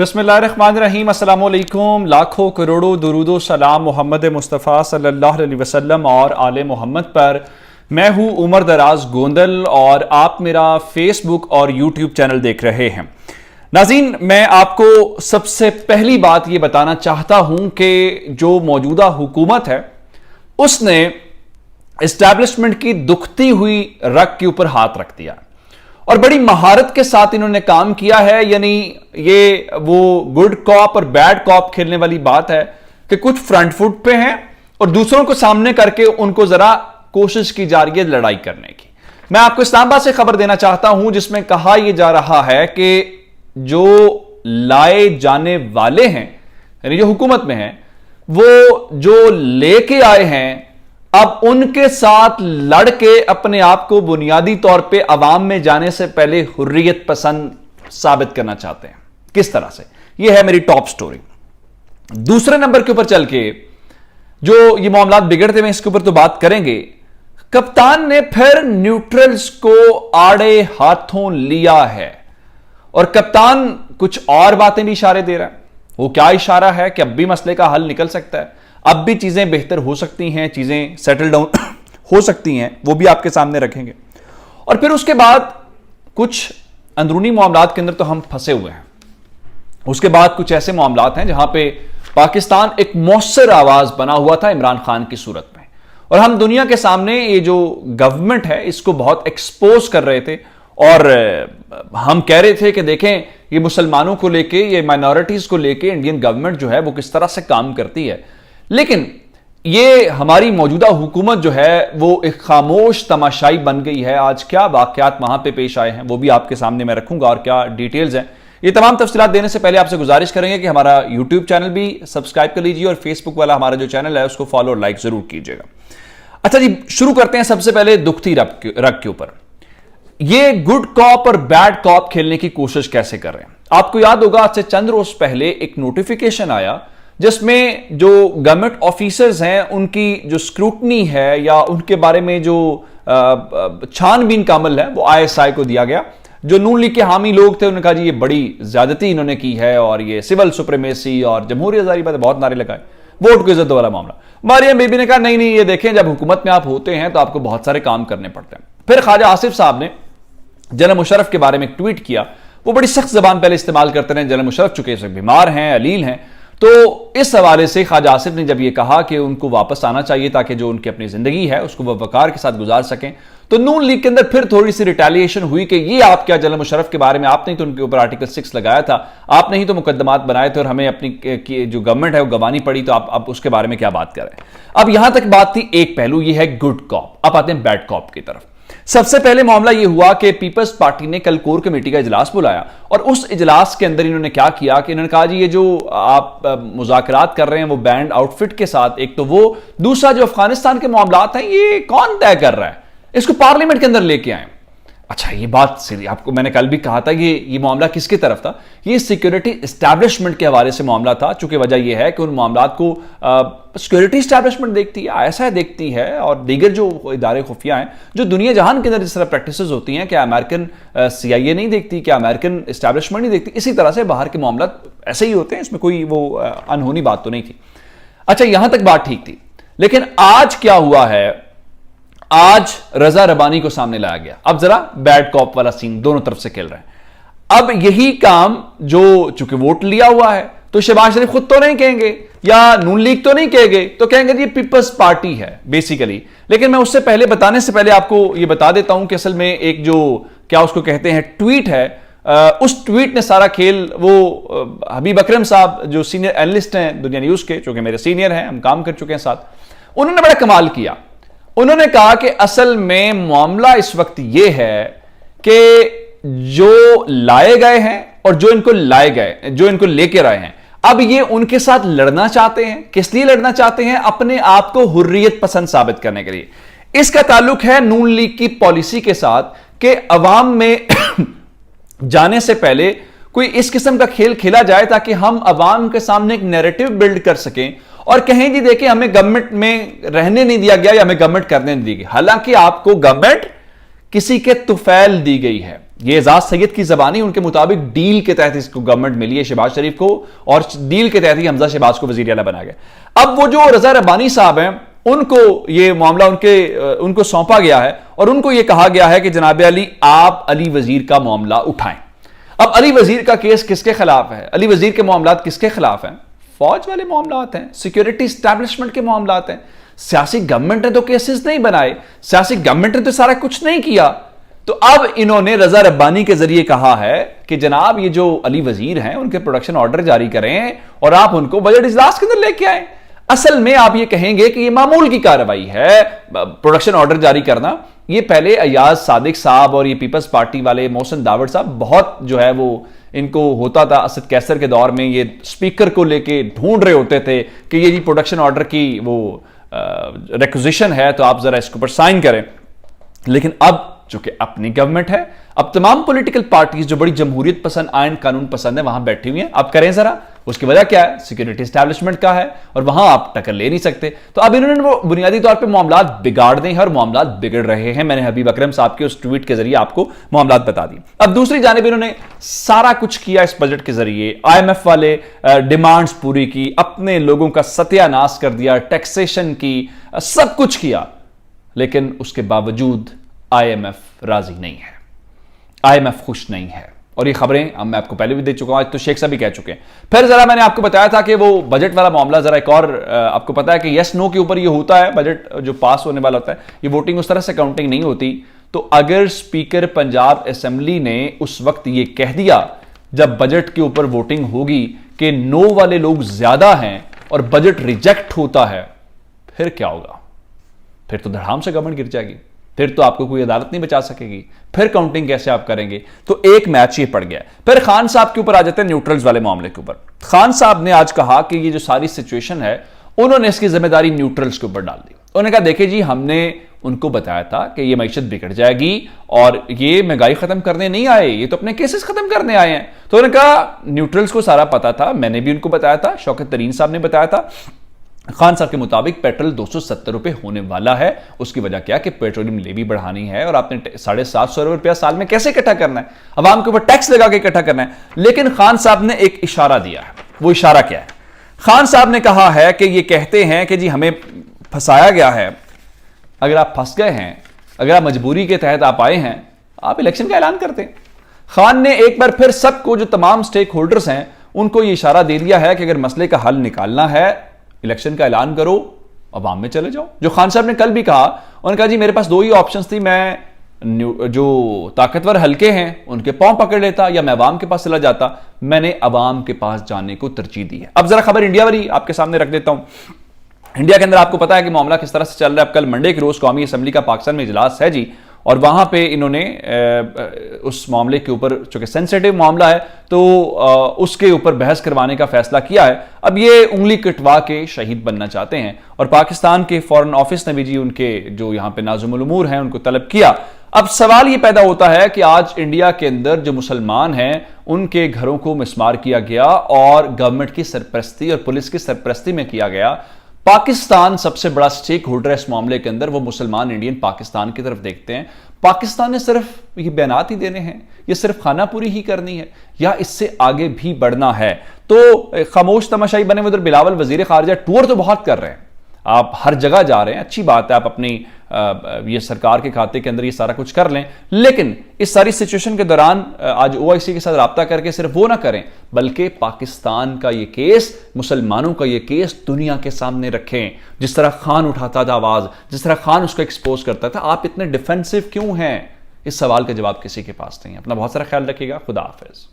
बिस्मिल्लाहिर्रहमानिर्रहीम, अस्सलाम वालेकुम। लाखों करोड़ों दुरूदो सलाम मोहम्मद मुस्तफ़ा सल्लल्लाहु अलैहि वसल्लम और आले मोहम्मद पर। मैं हूं उमर दराज गोंदल और आप मेरा फेसबुक और यूट्यूब चैनल देख रहे हैं। नाज़रीन, मैं आपको सबसे पहली बात यह बताना चाहता हूं कि जो मौजूदा हुकूमत है उसने एस्टैब्लिशमेंट की दुखती हुई रग के ऊपर हाथ रख दिया और बड़ी महारत के साथ इन्होंने काम किया है। यानी ये वो गुड कॉप और बैड कॉप खेलने वाली बात है कि कुछ फ्रंट फुट पे हैं और दूसरों को सामने करके उनको जरा कोशिश की जा रही है लड़ाई करने की। मैं आपको इस्लामाबाद से खबर देना चाहता हूं जिसमें कहा यह जा रहा है कि जो लाए जाने वाले हैं, यानी जो हुकूमत में हैं, वो जो लेके आए हैं अब उनके साथ लड़के अपने आप को बुनियादी तौर पे अवाम में जाने से पहले हुर्रियत पसंद साबित करना चाहते हैं। किस तरह से, यह है मेरी टॉप स्टोरी। दूसरे नंबर के ऊपर चल के जो ये मामला बिगड़ते हैं इसके ऊपर तो बात करेंगे। कप्तान ने फिर न्यूट्रल्स को आड़े हाथों लिया है और कप्तान कुछ और बातें भी इशारे दे रहा है। वो क्या इशारा है कि अब भी मसले का हल निकल सकता है, अब भी चीजें बेहतर हो सकती हैं, चीजें सेटल डाउन हो सकती हैं, वो भी आपके सामने रखेंगे। और फिर उसके बाद कुछ अंदरूनी मामलात के अंदर तो हम फंसे हुए हैं। उसके बाद कुछ ऐसे मामलात हैं जहां पे पाकिस्तान एक मौसर आवाज बना हुआ था इमरान खान की सूरत में, और हम दुनिया के सामने ये जो गवर्नमेंट है इसको बहुत एक्सपोज कर रहे थे और हम कह रहे थे कि देखें ये मुसलमानों को लेके, ये माइनॉरिटीज को लेके इंडियन गवर्नमेंट जो है वो किस तरह से काम करती है। लेकिन ये हमारी मौजूदा हुकूमत जो है वो एक खामोश तमाशाई बन गई है। आज क्या वाकयात वहां पे पेश आए हैं वो भी आपके सामने मैं रखूंगा और क्या डिटेल्स हैं, ये तमाम तफसीलात देने से पहले आपसे गुजारिश करेंगे कि हमारा यूट्यूब चैनल भी सब्सक्राइब कर लीजिए और फेसबुक वाला हमारा जो चैनल है उसको फॉलो और लाइक जरूर कीजिएगा। अच्छा जी, शुरू करते हैं सबसे पहले दुखती रग के ऊपर। ये गुड कॉप और बैड कॉप खेलने की कोशिश कैसे कर रहे हैं। आपको याद होगा आज से चंद रोज पहले एक नोटिफिकेशन आया जिसमें जो गवर्नमेंट ऑफिसर्स हैं उनकी जो स्क्रूटनी है या उनके बारे में जो छानबीन का अमल है वो ISI को दिया गया। जो नून लीग के हामी लोग थे उन्होंने कहा जी ये बड़ी ज्यादती इन्होंने की है और ये सिविल सुप्रीमेसी और जमहूरियत आजादी बात बहुत नारे लगाए, वोट की इज्जत वाला मामला। मरियम बीबी ने कहा नहीं नहीं, ये देखें जब हुकूमत में आप होते हैं तो आपको बहुत सारे काम करने पड़ते हैं। फिर ख्वाजा आसिफ साहब ने जनरल मुशर्रफ के बारे में एक ट्वीट किया। वो बड़ी सख्त जबान पहले इस्तेमाल करते रहे, जनरल मुशर्रफ चुके बीमार हैं, अलील हैं, तो इस हवाले से ख्वाजा आसिफ ने जब यह कहा कि उनको वापस आना चाहिए ताकि जो उनकी अपनी जिंदगी है उसको वह वकार के साथ गुजार सकें, तो नून लीग के अंदर फिर थोड़ी सी रिटेलिएशन हुई कि ये आप क्या जनरल मुशर्रफ के बारे में, आपने तो उनके ऊपर आर्टिकल 6 लगाया था, आपने ही तो मुकदमात बनाए थे और हमें अपनी जो गवर्नमेंट है वो गंवानी पड़ी, तो आप उसके बारे में क्या बात कर रहे हैं। अब यहां तक बात थी एक पहलू, ये है गुड कॉप। अब आते हैं बैड कॉप की तरफ। सबसे पहले मामला यह हुआ कि पीपल्स पार्टी ने कल कोर कमेटी का इजलास बुलाया और उस इजलास के अंदर इन्होंने क्या किया कि इन्होंने कहा जी ये जो आप मुज़ाकरात कर रहे हैं वो बैंड आउटफिट के साथ, एक तो वो, दूसरा जो अफगानिस्तान के मामलात हैं ये कौन तय कर रहा है, इसको पार्लियामेंट के अंदर लेके आए। अच्छा, ये बात सीधी, आपको मैंने कल भी कहा था ये मामला किसकी तरफ था, ये सिक्योरिटी एस्टैब्लिशमेंट के हवाले से मामला था। चूंकि वजह यह है कि उन मामलात को सिक्योरिटी एस्टैब्लिशमेंट देखती है, ISI देखती है और दीगर जो इदारे खुफिया हैं जो दुनिया जहान के अंदर जिस तरह प्रैक्टिस होती हैं, क्या अमेरिकन CIA नहीं देखती, क्या अमेरिकन एस्टैब्लिशमेंट नहीं देखती, इसी तरह से बाहर के मामला ऐसे ही होते हैं, इसमें कोई वो अनहोनी बात तो नहीं थी। अच्छा, यहां तक बात ठीक थी, लेकिन आज क्या हुआ है, आज रजा रबानी को सामने लाया गया। अब जरा बैड कॉप वाला सीन दोनों तरफ से खेल रहे हैं। अब यही काम जो चूंकि वोट लिया हुआ है तो शहबाज शरीफ खुद तो नहीं कहेंगे या नून लीग तो नहीं कहेंगे, तो कहेंगे ये पीपल्स पार्टी है बेसिकली। लेकिन मैं उससे पहले, बताने से पहले आपको यह बता देता हूं कि असल में एक जो क्या उसको कहते हैं ट्वीट है, उस ट्वीट ने सारा खेल, वो हबीब अकरम साहब जो सीनियर एनालिस्ट हैं दुनिया न्यूज के, जो कि मेरे सीनियर हैं, हम काम कर चुके हैं साथ, उन्होंने बड़ा कमाल किया। उन्होंने कहा कि असल में मामला इस वक्त यह है कि जो लाए गए हैं और जो इनको लाए गए, जो इनको लेकर आए हैं, अब ये उनके साथ लड़ना चाहते हैं। किस लिए लड़ना चाहते हैं? अपने आप को हुर्रियत पसंद साबित करने के लिए। इसका ताल्लुक है नून लीग की पॉलिसी के साथ कि अवाम में जाने से पहले कोई इस किस्म का खेल खेला जाए ताकि हम अवाम के सामने एक नैरेटिव बिल्ड कर सकें और कहें जी देखिए हमें गवर्नमेंट में रहने नहीं दिया गया या हमें गवर्नमेंट करने नहीं दी गई। हालांकि आपको गवर्नमेंट किसी के तुफैल दी गई है। ये एजाज सैयद की जबानी, उनके मुताबिक डील के तहत इसको गवर्नमेंट मिली है शहबाज शरीफ को, और डील के तहत ही हमजा शहबाज को वजीर आला बनाया गया। अब वो जो रजा रब्बानी साहब हैं, उनको ये मामला उनको सौंपा गया है और उनको ये कहा गया है कि जनाब अली, आप अली वजीर का मामला उठाएं। अब अली वजीर का केस किसके खिलाफ है? अली वजीर के मामलात किसके खिलाफ हैं? फौज वाले मामलात हैं, सिक्योरिटी एस्टैब्लिशमेंट के मामलात हैं। सियासी गवर्नमेंट ने तो केसेस नहीं बनाए, सियासी गवर्नमेंट ने तो सारा कुछ नहीं किया। तो अब इन्होंने रजा रब्बानी के जरिए कहा है कि जनाब ये जो अली वजीर हैं उनके प्रोडक्शन ऑर्डर जारी करें और आप उनको बजट इजलास के अंदर लेके आए। असल में आप ये कहेंगे कि ये मामूल की कार्रवाई है प्रोडक्शन ऑर्डर जारी करना। ये पहले अयाज सादिक साहब और ये पीपल्स पार्टी वाले मोहसिन दावड़ साहब बहुत जो है वो इनको होता था, असद कैसर के दौर में ये स्पीकर को लेके ढूंढ रहे होते थे कि ये जी प्रोडक्शन ऑर्डर की वो रिक्विजिशन है तो आप जरा इसके ऊपर साइन करें। लेकिन अब जो कि अपनी गवर्नमेंट है, अब तमाम पॉलिटिकल पार्टीज जो बड़ी जमहूरियत पसंद, आयन कानून पसंद है, वहां बैठी हुई हैं। अब करें जरा, उसकी वजह क्या है? सिक्योरिटी एस्टैब्लिशमेंट का है और वहां आप टक्कर ले नहीं सकते। तो अब इन्होंने वो बुनियादी तौर पे मामलात बिगाड़ दें और मामलात बिगड़ रहे हैं। मैंने हबीब अकरम साहब के उस ट्वीट के जरिए आपको मामलात बता दी। अब दूसरी जानिब इन्होंने सारा कुछ किया इस बजट के जरिए, IMF वाले डिमांड्स पूरी की, अपने लोगों का सत्यानाश कर दिया, टैक्सेशन की, सब कुछ किया, लेकिन उसके बावजूद IMF राजी नहीं है, IMF खुश नहीं है। और ये खबरें अब मैं आपको पहले भी दे चुका हूं, आज तो शेख साहब भी कह चुके हैं। फिर जरा मैंने आपको बताया था कि वो बजट वाला मामला जरा एक और, आपको पता है कि यस नो के ऊपर ये होता है, बजट जो पास होने वाला होता है, ये वोटिंग उस तरह से काउंटिंग नहीं होती। तो अगर स्पीकर पंजाब असेंबली ने उस वक्त ये कह दिया जब बजट के ऊपर वोटिंग होगी कि नो वाले लोग ज्यादा हैं और बजट रिजेक्ट होता है, फिर क्या होगा? फिर तो धड़ाम से गवर्नमेंट गिर जाएगी, फिर तो आपको कोई अदालत नहीं बचा सकेगी, फिर काउंटिंग कैसे आप करेंगे? तो एक मैच ये पड़ गया। फिर खान साहब के ऊपर आ जाते हैं न्यूट्रल्स वाले मामले के ऊपर। खान साहब ने आज कहा कि ये जो सारी सिचुएशन है, उन्होंने इसकी जिम्मेदारी न्यूट्रल्स के ऊपर डाल दी। उन्होंने कहा देखिए जी, हमने उनको बताया था कि ये मईशत बिगड़ जाएगी और ये महंगाई खत्म करने नहीं आए, ये तो अपने केसेस खत्म करने आए हैं। तो उन्होंने कहा न्यूट्रल्स को सारा पता था, मैंने भी उनको बताया था, शौकत तरीन साहब ने बताया था। खान साहब के मुताबिक पेट्रोल 270 रुपए होने वाला है। उसकी वजह क्या कि पेट्रोलियम लेवी बढ़ानी है और आपने 750 रुपया साल में कैसे इकट्ठा करना है? अवाम के ऊपर टैक्स लगा के इकट्ठा करना है। लेकिन खान साहब ने एक इशारा दिया है। वो इशारा क्या है? खान साहब ने कहा है कि ये कहते हैं कि जी हमें फंसाया गया है। अगर आप फंस गए हैं, अगर आप मजबूरी के तहत आप आए हैं, आप इलेक्शन का ऐलान करते हैं। खान ने एक बार फिर सबको, जो तमाम स्टेक होल्डर्स हैं, उनको ये इशारा दे दिया है कि अगर मसले का हल निकालना है, इलेक्शन का ऐलान करो, अवाम में चले जाओ। जो खान साहब ने कल भी कहा, उन्होंने कहा जी मेरे पास दो ही ऑप्शंस थी, मैं जो ताकतवर हल्के हैं उनके पांव पकड़ लेता या मैं अवाम के पास चला जाता। मैंने अवाम के पास जाने को तरजीह दी है। अब जरा खबर इंडिया वाली आपके सामने रख देता हूं। इंडिया के अंदर आपको पता है कि मामला किस तरह से चल रहा है। अब कल मंडे के रोज कौमी असम्बली का पाकिस्तान में इजलास है जी, और वहां पे इन्होंने उस मामले के ऊपर, चूंकि सेंसिटिव मामला है तो उसके ऊपर बहस करवाने का फैसला किया है। अब ये उंगली कटवा के शहीद बनना चाहते हैं और पाकिस्तान के फॉरेन ऑफिस ने भी जी उनके जो यहां पे नाज़िमुल उमूर हैं उनको तलब किया। अब सवाल ये पैदा होता है कि आज इंडिया के अंदर जो मुसलमान हैं उनके घरों को मिसमार किया गया और गवर्नमेंट की सरपरस्ती और पुलिस की सरपरस्ती में किया गया। पाकिस्तान सबसे बड़ा स्टेक होल्डर है इस मामले के अंदर। वो मुसलमान इंडियन पाकिस्तान की तरफ देखते हैं। पाकिस्तान ने सिर्फ ये बयानात ही देने हैं, ये सिर्फ खानापूरी ही करनी है या इससे आगे भी बढ़ना है? तो खामोश तमाशाई बने उधर बिलावल वजीर खारजा टूर तो बहुत कर रहे हैं, आप हर जगह जा रहे हैं, अच्छी बात है, आप अपनी ये सरकार के खाते के अंदर ये सारा कुछ कर लें, लेकिन इस सारी सिचुएशन के दौरान आज OIC के साथ राब्ता करके सिर्फ वो ना करें, बल्कि पाकिस्तान का ये केस, मुसलमानों का ये केस दुनिया के सामने रखें। जिस तरह खान उठाता था आवाज, जिस तरह खान उसको एक्सपोज करता था, आप इतने डिफेंसिव क्यों हैं? इस सवाल का जवाब किसी के पास नहीं है। अपना बहुत सारा ख्याल रखिएगा। खुदा हाफिज।